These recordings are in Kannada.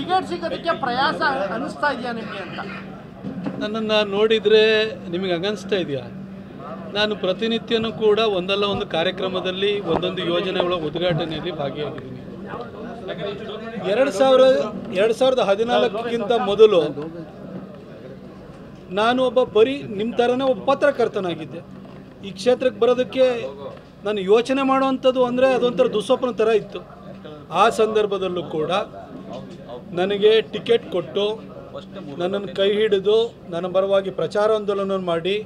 ಟಿಕೆಟ್ ಸಿಗೋದಕ್ಕೆ ಪ್ರಯಾಸ ಅನಿಸ್ತಾ ಇದೆಯಾ ನಿಮಗೆ ಅಂತ? ನನ್ನನ್ನು ನೋಡಿದರೆ ನಿಮಗೆ ಅನ್ನಿಸ್ತಾ ಇದೆಯಾ? ನಾನು ಪ್ರತಿನಿತ್ಯನೂ ಕೂಡ ಒಂದಲ್ಲ ಒಂದು ಕಾರ್ಯಕ್ರಮದಲ್ಲಿ ಒಂದೊಂದು ಯೋಜನೆಗಳ ಉದ್ಘಾಟನೆಯಲ್ಲಿ ಭಾಗಿಯಾಗಿದ್ದೀನಿ. 2014ಕ್ಕಿಂತ ಮೊದಲು ನಾನು ಬರೀ ನಿಮ್ಮ ಥರನೇ ಒಬ್ಬ ಪತ್ರಕರ್ತನಾಗಿದ್ದೆ. ಈ ಕ್ಷೇತ್ರಕ್ಕೆ ಬರೋದಕ್ಕೆ ನಾನು ಯೋಚನೆ ಮಾಡುವಂಥದ್ದು ಅಂದರೆ ಅದೊಂಥರ ದುಸ್ವಪ್ನ ಥರ ಇತ್ತು. ಆ ಸಂದರ್ಭದಲ್ಲೂ ಕೂಡ ನನಗೆ ಟಿಕೆಟ್ ಕೊಟ್ಟು ನನ್ನನ್ನು ಕೈ ಹಿಡಿದು ನನ್ನ ಪರವಾಗಿ ಪ್ರಚಾರಾಂದೋಲನ ಮಾಡಿ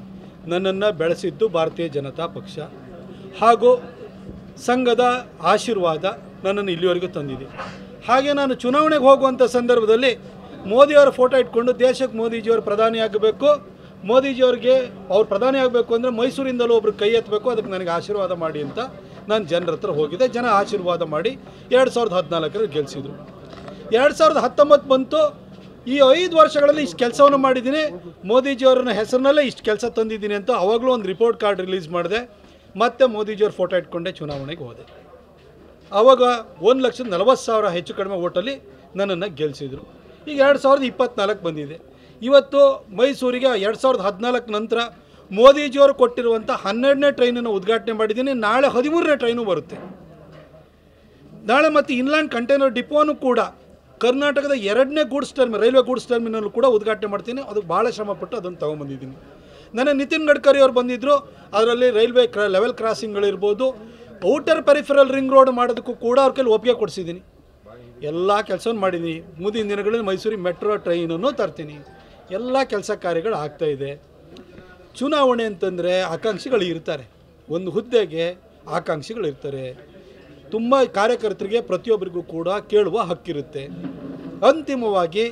ನನ್ನನ್ನು ಬೆಳೆಸಿದ್ದು ಭಾರತೀಯ ಜನತಾ ಪಕ್ಷ ಹಾಗೂ ಸಂಘದ ಆಶೀರ್ವಾದ ನನ್ನನ್ನು ಇಲ್ಲಿವರೆಗೂ ತಂದಿದೆ. ಹಾಗೆ ನಾನು ಚುನಾವಣೆಗೆ ಹೋಗುವಂಥ ಸಂದರ್ಭದಲ್ಲಿ ಮೋದಿಯವರ ಫೋಟೋ ಇಟ್ಕೊಂಡು ದೇಶಕ್ಕೆ ಮೋದಿಜಿಯವರು ಪ್ರಧಾನಿ ಆಗಬೇಕು, ಮೋದಿಜಿಯವ್ರಿಗೆ ಅವ್ರು ಪ್ರಧಾನಿ ಆಗಬೇಕು ಅಂದರೆ ಮೈಸೂರಿಂದಲೂ ಒಬ್ರು ಕೈ ಎತ್ತಬೇಕು, ಅದಕ್ಕೆ ನನಗೆ ಆಶೀರ್ವಾದ ಮಾಡಿ ಅಂತ ನಾನು ಜನರ ಹತ್ರ ಹೋಗಿದ್ದೆ. ಜನ ಆಶೀರ್ವಾದ ಮಾಡಿ 2014ರಲ್ಲಿ ಗೆಲ್ಲಿಸಿದರು. 2019 ಬಂತು. ಈ 5 ವರ್ಷಗಳಲ್ಲಿ ಇಷ್ಟು ಕೆಲಸವನ್ನು ಮಾಡಿದ್ದೀನಿ, ಮೋದಿಜಿಯವ್ರನ್ನ ಹೆಸರಿನಲ್ಲೇ ಇಷ್ಟು ಕೆಲಸ ತಂದಿದ್ದೀನಿ ಅಂತ ಅವಾಗಲೂ ಒಂದು ರಿಪೋರ್ಟ್ ಕಾರ್ಡ್ ರಿಲೀಸ್ ಮಾಡಿದೆ. ಮತ್ತು ಮೋದಿಜಿಯವ್ರ ಫೋಟೋ ಇಟ್ಕೊಂಡೆ ಚುನಾವಣೆಗೆ ಹೋದೆ. ಆವಾಗ 1,40,000 ಹೆಚ್ಚು ಕಡಿಮೆ ಓಟಲ್ಲಿ ನನ್ನನ್ನು ಗೆಲ್ಲಿಸಿದರು. ಈಗ 2024 ಬಂದಿದೆ. ಇವತ್ತು ಮೈಸೂರಿಗೆ 2014 ನಂತರ ಮೋದಿಜಿಯವರು ಕೊಟ್ಟಿರುವಂಥ 12ನೇ ಟ್ರೈನನ್ನು ಉದ್ಘಾಟನೆ ಮಾಡಿದ್ದೀನಿ. ನಾಳೆ 13ನೇ ಟ್ರೈನು ಬರುತ್ತೆ. ನಾಳೆ ಮತ್ತು ಇನ್ಲ್ಯಾಂಡ್ ಕಂಟೈನರ್ ಡಿಪೋನು ಕೂಡ ಕರ್ನಾಟಕದ 2ನೇ goods terminal, railway goods terminal ಕೂಡ ಉದ್ಘಾಟನೆ ಮಾಡ್ತೀನಿ. ಅದಕ್ಕೆ ಭಾಳ ಶ್ರಮಪಟ್ಟು ಅದನ್ನು ತೊಗೊಂಬಂದಿದ್ದೀನಿ. ನನ್ನ ನಿತಿನ್ ಗಡ್ಕರಿ ಅವರು ಬಂದಿದ್ದರು. ಅದರಲ್ಲಿ ರೈಲ್ವೆ ಲೆವೆಲ್ ಕ್ರಾಸಿಂಗ್ಗಳಿರ್ಬೋದು, ಔಟರ್ ಪೆರಿಫೆರಲ್ ರಿಂಗ್ ರೋಡ್ ಮಾಡೋದಕ್ಕೂ ಕೂಡ ಅವ್ರ ಕೈಲಿ ಒಪ್ಪಿಗೆ ಕೊಡಿಸಿದ್ದೀನಿ. ಎಲ್ಲ ಕೆಲಸವನ್ನು ಮಾಡಿದ್ದೀನಿ. ಮುಂದಿನ ದಿನಗಳಲ್ಲಿ ಮೈಸೂರಿಗೆ ಮೆಟ್ರೋ ಟ್ರೈನನ್ನು ತರ್ತೀನಿ. ಎಲ್ಲ ಕೆಲಸ ಕಾರ್ಯಗಳು ಆಗ್ತಾಯಿದೆ. ಚುನಾವಣೆ ಅಂತಂದರೆ ಆಕಾಂಕ್ಷಿಗಳು ಇರ್ತಾರೆ. ಒಂದು ಹುದ್ದೆಗೆ ಆಕಾಂಕ್ಷಿಗಳು ಇರ್ತಾರೆ. ತುಂಬ ಕಾರ್ಯಕರ್ತರಿಗೆ ಪ್ರತಿಯೊಬ್ಬರಿಗೂ ಕೂಡ ಕೇಳುವ ಹಕ್ಕಿರುತ್ತೆ. ಅಂತಿಮವಾಗಿ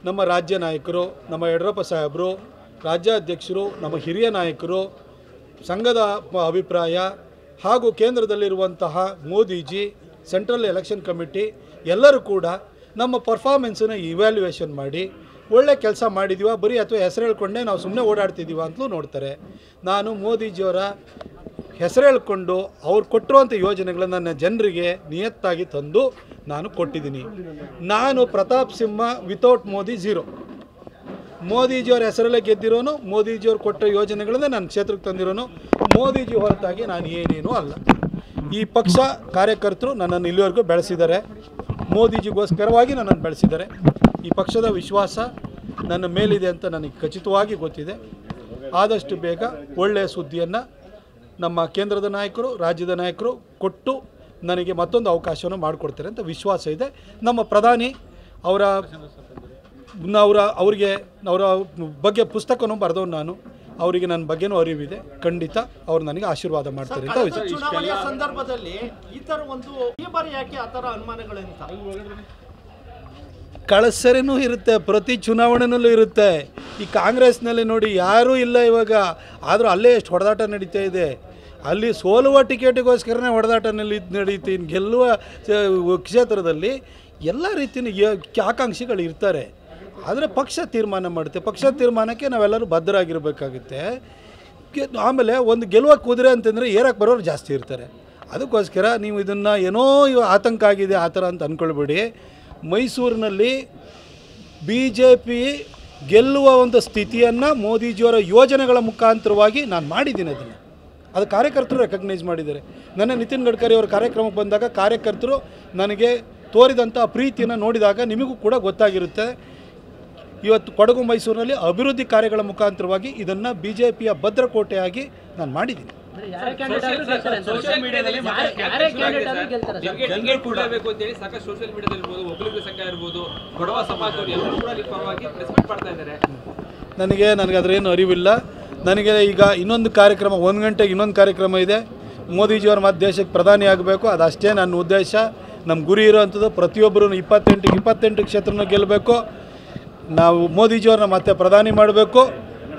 ನಮ್ಮ ರಾಜ್ಯ ನಾಯಕರು, ನಮ್ಮ ಯಡಿಯೂರಪ್ಪ ಸಾಹೇಬರು, ರಾಜ್ಯಾಧ್ಯಕ್ಷರು, ನಮ್ಮ ಹಿರಿಯ ನಾಯಕರು, ಸಂಘದ ಅಭಿಪ್ರಾಯ ಹಾಗೂ ಕೇಂದ್ರದಲ್ಲಿರುವಂತಹ ಮೋದಿಜಿ, ಸೆಂಟ್ರಲ್ ಎಲೆಕ್ಷನ್ ಕಮಿಟಿ ಎಲ್ಲರೂ ಕೂಡ ನಮ್ಮ ಪರ್ಫಾರ್ಮೆನ್ಸನ್ನು ಇವ್ಯಾಲ್ಯೂಯೇಷನ್ ಮಾಡಿ ಒಳ್ಳೆ ಕೆಲಸ ಮಾಡಿದ್ದೀವ ಬರೀ ಅಥವಾ ಹೆಸರು ಹೇಳ್ಕೊಂಡೆ ನಾವು ಸುಮ್ಮನೆ ಓಡಾಡ್ತಿದ್ದೀವ ಅಂತಲೂ ನೋಡ್ತಾರೆ. ನಾನು ಮೋದಿಜಿಯವರ ಹೆಸರು ಹೇಳ್ಕೊಂಡು ಅವ್ರು ಕೊಟ್ಟಿರುವಂಥ ಯೋಜನೆಗಳನ್ನು ನನ್ನ ಜನರಿಗೆ ನಿಯತ್ತಾಗಿ ತಂದು ನಾನು ಕೊಟ್ಟಿದ್ದೀನಿ. ನಾನು ಪ್ರತಾಪ್ ಸಿಂಹ ವಿತೌಟ್ ಮೋದಿ ಝೀರೋ. ಮೋದಿಜಿಯವ್ರ ಹೆಸರಲ್ಲೇ ಗೆದ್ದಿರೋನು, ಮೋದಿಜಿಯವ್ರು ಕೊಟ್ಟ ಯೋಜನೆಗಳನ್ನು ನನ್ನ ಕ್ಷೇತ್ರಕ್ಕೆ ತಂದಿರೋನು. ಮೋದಿಜಿ ಹೊರತಾಗಿ ನಾನು ಏನೇನೂ ಅಲ್ಲ. ಈ ಪಕ್ಷ ಕಾರ್ಯಕರ್ತರು ನನ್ನನ್ನು ಇಲ್ಲಿವರೆಗೂ ಬೆಳೆಸಿದ್ದಾರೆ. ಮೋದಿಜಿಗೋಸ್ಕರವಾಗಿ ನನ್ನನ್ನು ಬೆಳೆಸಿದ್ದಾರೆ. ಈ ಪಕ್ಷದ ವಿಶ್ವಾಸ ನನ್ನ ಮೇಲಿದೆ ಅಂತ ನನಗೆ ಖಚಿತವಾಗಿ ಗೊತ್ತಿದೆ. ಆದಷ್ಟು ಬೇಗ ಒಳ್ಳೆಯ ಸುದ್ದಿಯನ್ನು ನಮ್ಮ ಕೇಂದ್ರದ ನಾಯಕರು, ರಾಜ್ಯದ ನಾಯಕರು ಕೊಟ್ಟು ನನಗೆ ಮತ್ತೊಂದು ಅವಕಾಶವನ್ನು ಮಾಡಿಕೊಡ್ತಾರೆ ಅಂತ ವಿಶ್ವಾಸ ಇದೆ. ನಮ್ಮ ಪ್ರಧಾನಿ ಅವರಿಗೆ ಅವರ ಬಗ್ಗೆ ಪುಸ್ತಕನೂ ಬರೆದವನು ನಾನು. ಅವರಿಗೆ ನನ್ನ ಬಗ್ಗೆನೂ ಅರಿವಿದೆ. ಖಂಡಿತ ಅವ್ರು ನನಗೆ ಆಶೀರ್ವಾದ ಮಾಡ್ತಾರೆ ಅಂತ ಚುನಾವಣೆಯ ಸಂದರ್ಭದಲ್ಲಿ ಈ ಥರ ಒಂದು ಬಾರಿ ಯಾಕೆ ಆ ಥರ ಅನುಮಾನಗಳಂತ ಕಳಸರಿನೂ ಇರುತ್ತೆ, ಪ್ರತಿ ಚುನಾವಣೆಯಲ್ಲೂ ಇರುತ್ತೆ. ಈ ಕಾಂಗ್ರೆಸ್ನಲ್ಲಿ ನೋಡಿ ಯಾರೂ ಇಲ್ಲ ಇವಾಗ, ಆದರೂ ಅಲ್ಲೇ ಎಷ್ಟು ಹೊಡೆದಾಟ ನಡೀತಾ ಇದೆ. ಅಲ್ಲಿ ಸೋಲುವ ಟಿಕೆಟಿಗೋಸ್ಕರನೇ ಹೊಡೆದಾಟ ನಡೀತಿ. ಗೆಲ್ಲುವ ಕ್ಷೇತ್ರದಲ್ಲಿ ಎಲ್ಲ ರೀತಿಯ ಆಕಾಂಕ್ಷಿಗಳು ಇರ್ತಾರೆ. ಆದರೆ ಪಕ್ಷ ತೀರ್ಮಾನ ಮಾಡುತ್ತೆ. ಪಕ್ಷ ತೀರ್ಮಾನಕ್ಕೆ ನಾವೆಲ್ಲರೂ ಬದ್ಧರಾಗಿರಬೇಕಾಗುತ್ತೆ. ಆಮೇಲೆ ಒಂದು ಗೆಲ್ಲುವ ಕುದುರೆ ಅಂತಂದರೆ ಏರಕ್ಕೆ ಬರೋರು ಜಾಸ್ತಿ ಇರ್ತಾರೆ. ಅದಕ್ಕೋಸ್ಕರ ನೀವು ಇದನ್ನು ಏನೋ ಆತಂಕ ಆಗಿದೆ ಆ ಥರ ಅಂತ ಅಂದ್ಕೊಳ್ಬೇಡಿ. ಮೈಸೂರಿನಲ್ಲಿ BJP ಗೆಲ್ಲುವ ಒಂದು ಸ್ಥಿತಿಯನ್ನು ಮೋದಿಜಿಯವರ ಯೋಜನೆಗಳ ಮುಖಾಂತರವಾಗಿ ನಾನು ಮಾಡಿದ್ದೀನಿ. ಅದು ಕಾರ್ಯಕರ್ತರು ರೆಕಗ್ನೈಸ್ ಮಾಡಿದ್ದಾರೆ. ನನ್ನ ನಿತಿನ್ ಗಡ್ಕರಿ ಅವರ ಕಾರ್ಯಕ್ರಮಕ್ಕೆ ಬಂದಾಗ ಕಾರ್ಯಕರ್ತರು ನನಗೆ ತೋರಿದಂಥ ಪ್ರೀತಿಯನ್ನು ನೋಡಿದಾಗ ನಿಮಗೂ ಕೂಡ ಗೊತ್ತಾಗಿರುತ್ತೆ. ಇವತ್ತು ಕೊಡಗು ಮೈಸೂರಿನಲ್ಲಿ ಅಭಿವೃದ್ಧಿ ಕಾರ್ಯಗಳ ಮುಖಾಂತರವಾಗಿ ಇದನ್ನು BJPಯ ಭದ್ರಕೋಟೆಯಾಗಿ ನಾನು ಮಾಡಿದ್ದೀನಿ. ನನಗೆ ಅದರೇನು ಅರಿವಿಲ್ಲ. ನನಗೆ ಈಗ ಇನ್ನೊಂದು ಕಾರ್ಯಕ್ರಮ 1 ಗಂಟೆಗೆ ಇನ್ನೊಂದು ಕಾರ್ಯಕ್ರಮ ಇದೆ. ಮೋದಿಜಿಯವ್ರ ಮತ್ತೆ ದೇಶಕ್ಕೆ ಪ್ರಧಾನಿ ಆಗಬೇಕು, ಅದಷ್ಟೇ ನನ್ನ ಉದ್ದೇಶ. ನಮ್ಮ ಗುರಿ ಇರೋವಂಥದ್ದು ಪ್ರತಿಯೊಬ್ಬರೂ 28 ಕ್ಷೇತ್ರನ ಗೆಲ್ಲಬೇಕು, ನಾವು ಮೋದಿಜಿಯವ್ರನ್ನ ಮತ್ತೆ ಪ್ರಧಾನಿ ಮಾಡಬೇಕು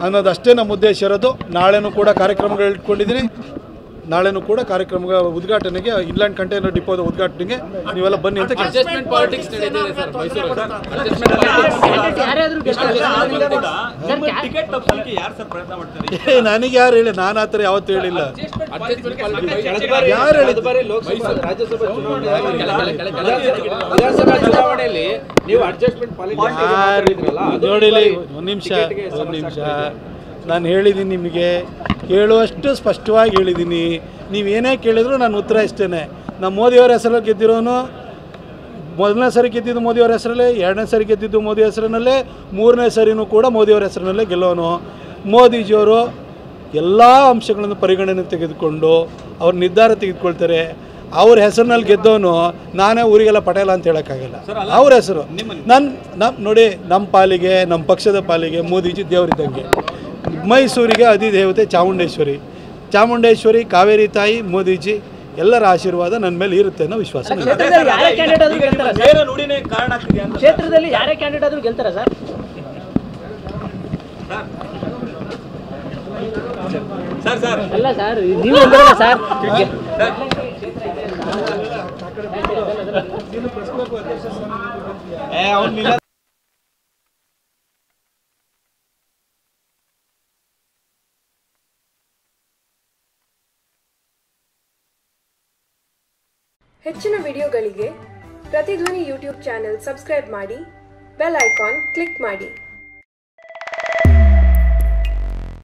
ಅನ್ನೋದಷ್ಟೇ ನಮ್ಮ ಉದ್ದೇಶ ಇರೋದು. ನಾಳೆನೂ ಕೂಡ ಕಾರ್ಯಕ್ರಮಗಳು ಇಟ್ಕೊಂಡಿದ್ದೀನಿ. ನಾಳೆನೂ ಕೂಡ ಕಾರ್ಯಕ್ರಮದ ಉದ್ಘಾಟನೆಗೆ ಇನ್ಲ್ಯಾಂಡ್ ಕಂಟೈನರ್ ಡಿಪೋದ ಉದ್ಘಾಟನೆಗೆ ನೀವೆಲ್ಲ ಬನ್ನಿ ಅಂತ ನನಗೆ ಯಾರು ಹೇಳಿ, ನಾನು ಆ ಥರ ಯಾವತ್ತೂ ಹೇಳಿಲ್ಲ. ಯಾರು ನೋಡಿಲಿ, ಒಂದು ನಿಮಿಷ ನಾನು ಹೇಳಿದ್ದೀನಿ ನಿಮಗೆ, ಕೇಳುವಷ್ಟು ಸ್ಪಷ್ಟವಾಗಿ ಹೇಳಿದ್ದೀನಿ. ನೀವೇನೇ ಕೇಳಿದ್ರು ನಾನು ಉತ್ತರ ಇಷ್ಟೇ. ನಮ್ಮ ಮೋದಿಯವರ ಹೆಸರಲ್ಲಿ ಗೆದ್ದಿರೋನು, ಮೊದಲನೇ ಸರಿ ಗೆದ್ದಿದ್ದು ಮೋದಿಯವರ ಹೆಸರಲ್ಲೇ, ಎರಡನೇ ಸರಿ ಗೆದ್ದಿದ್ದು ಮೋದಿ ಹೆಸರಿನಲ್ಲೇ, ಮೂರನೇ ಸರಿನೂ ಕೂಡ ಮೋದಿಯವರ ಹೆಸರಿನಲ್ಲೇ ಗೆಲ್ಲೋನು. ಮೋದಿಜಿಯವರು ಎಲ್ಲ ಅಂಶಗಳನ್ನು ಪರಿಗಣನೆ ತೆಗೆದುಕೊಂಡು ಅವ್ರ ನಿರ್ಧಾರ ತೆಗೆದುಕೊಳ್ತಾರೆ. ಅವ್ರ ಹೆಸರಿನಲ್ಲಿ ಗೆದ್ದವನು ನಾನೇ ಊರಿಗೆಲ್ಲ ಪಟೇಲ ಅಂತ ಹೇಳೋಕ್ಕಾಗಲ್ಲ. ಅವ್ರ ಹೆಸರು ನೋಡಿ, ನಮ್ಮ ಪಾಲಿಗೆ, ನಮ್ಮ ಪಕ್ಷದ ಪಾಲಿಗೆ ಮೋದಿಜಿ ದೇವರಿದ್ದಂಗೆ. ಮೈಸೂರಿಗೆ ಅಧಿದೇವತೆ ಚಾಮುಂಡೇಶ್ವರಿ, ಕಾವೇರಿ ತಾಯಿ, ಮೋದಿಜಿ ಎಲ್ಲರ ಆಶೀರ್ವಾದ ನನ್ನ ಮೇಲೆ ಇರುತ್ತೆ ಅನ್ನೋ ವಿಶ್ವಾಸ. ಕ್ಷೇತ್ರದಲ್ಲಿ ಯಾರೇ ಕ್ಯಾಂಡಿಡೇಟ್ ಆದ್ರೂ ಗೆಲ್ತಾರ ಸರ್? ಅಲ್ಲ ಸರ್, ನೀವು ಸರ್ ಹೆಚ್ಚಿನ ವಿಡಿಯೋಗಳಿಗೆ ಪ್ರತಿಧ್ವನಿ ಯೂಟ್ಯೂಬ್ ಚಾನೆಲ್ ಸಬ್ಸ್ಕ್ರೈಬ್ ಮಾಡಿ, ಬೆಲ್ ಐಕಾನ್ ಕ್ಲಿಕ್ ಮಾಡಿ.